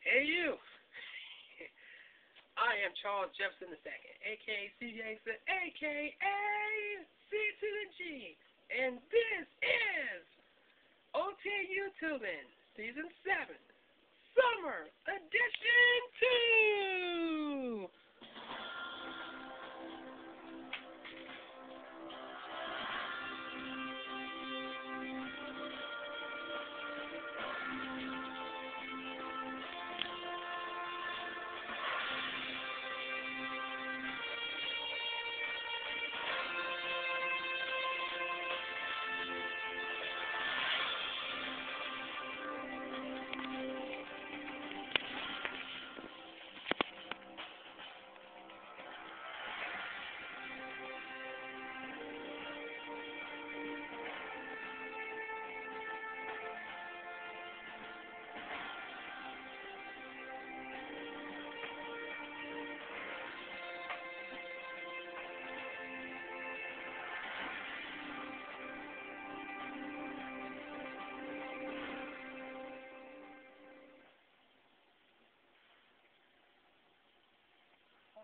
Hey you! I am Charles Jefferson II, aka C Gangsta, aka C to the G, and this is OTA YouTubin Season 7, Summer Edition 2!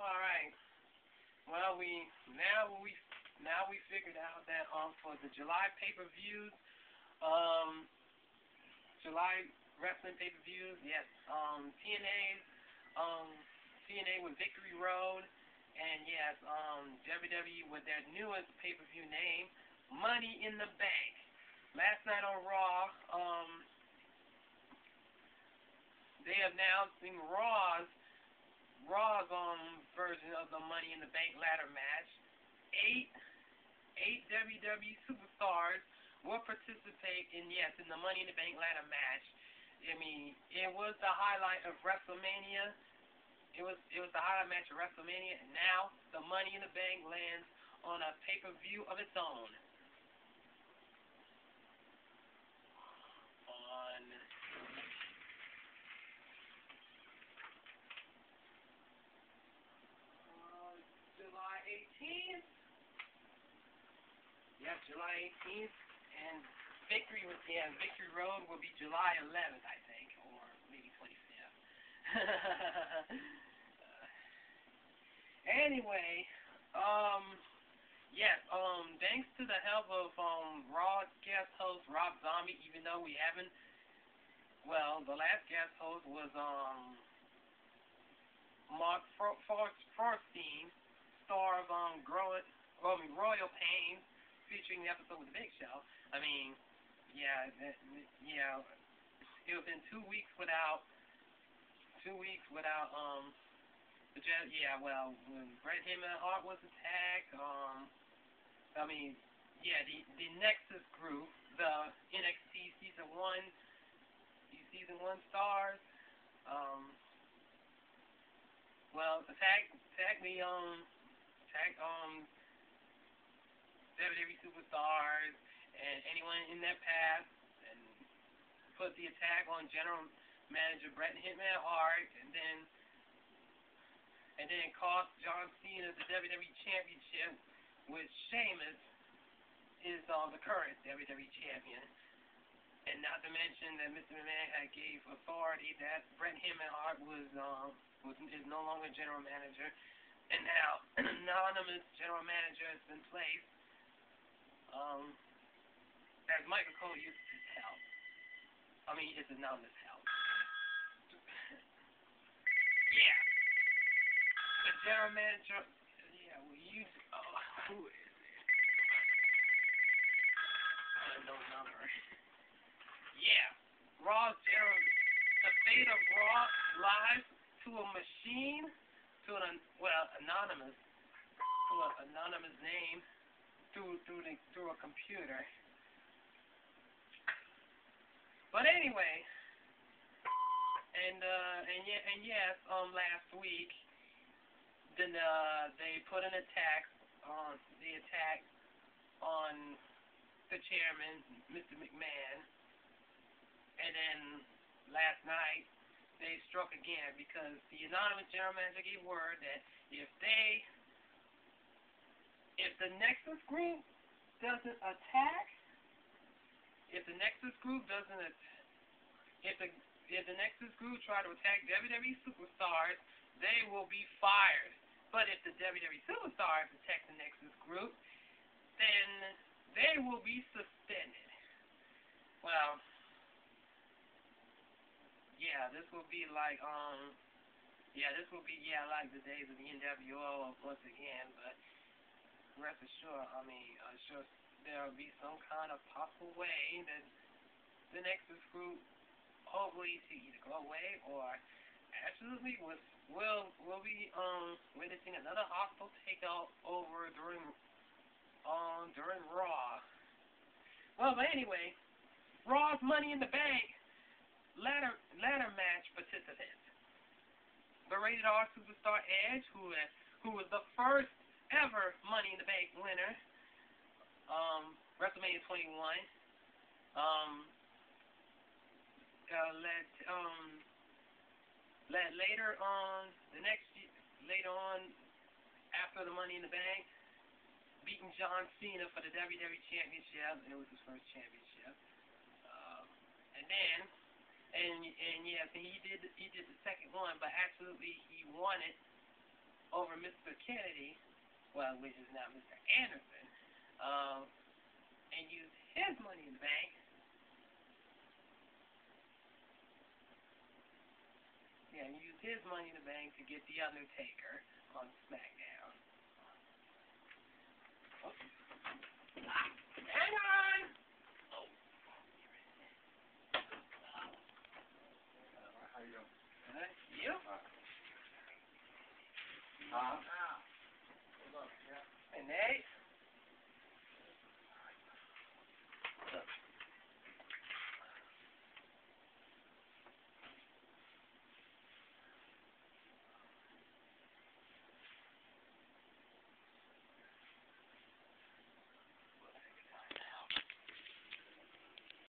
Alright. Well, we figured out that for the July pay-per-views, July wrestling pay-per-views, yes, TNA with Victory Road, and yes, WWE with their newest pay-per-view name, Money in the Bank. Last night on Raw, they announced Raw's version of the Money in the Bank ladder match. Eight WWE superstars will participate in the Money in the Bank ladder match. I mean, it was the highlight of WrestleMania. It was the highlight match of WrestleMania, and now the Money in the Bank lands on a pay-per-view of its own. On July 18th. Yep, July 18th, and Victory Road will be July 11th, I think, or maybe 25th. Anyway, yes, thanks to the help of Raw guest host Rob Zombie, even though we haven't, well, the last guest host was Mark Forstein, star of Royal Pains, featuring the episode with the Big Show. I mean, it was been 2 weeks without when Bret Hart was attacked, the Nexus group, the NXT season 1 stars, WWE superstars and anyone in their path, and put the attack on General Manager Bret Hart, and then cost John Cena the WWE Championship, which Sheamus is the current WWE Champion. And not to mention that Mr. McMahon had gave authority that Bret Hart is no longer General Manager, and now an anonymous General Manager has been placed. As Michael Cole used to tell. I mean, it's anonymous help. Yeah. The General Manager, who is it? Unknown number. Yeah. The fate of Raw lies to a machine, to an anonymous name, through a computer. But anyway, last week, then they put an attack on the chairman, Mr. McMahon, and then last night they struck again because the anonymous general manager gave word that if the Nexus group doesn't attack, if the if the Nexus group try to attack WWE superstars, they will be fired. But if the WWE superstars attack the Nexus group, then they will be suspended. Well, yeah, this will be like like the days of the NWO once again, but rest assured, sure there will be some kind of possible way that the Nexus group hopefully to either go away or absolutely will be witnessing another hostile takeover during Raw. Well, but anyway, Raw's Money in the Bank ladder match participants. The Rated R Superstar Edge, who was the first ever Money in the Bank winner, WrestleMania 21. Later on after the Money in the Bank, beating John Cena for the WWE Championship. It was his first championship. He did the second one, but absolutely he won it over Mr. Kennedy, well, which is now Mr. Anderson, and used his Money in the Bank. Yeah, he used his Money in the Bank to get The Undertaker on SmackDown. Okay. Hang on! Oh. How you doing? Good. You? Huh? Hey, Nate.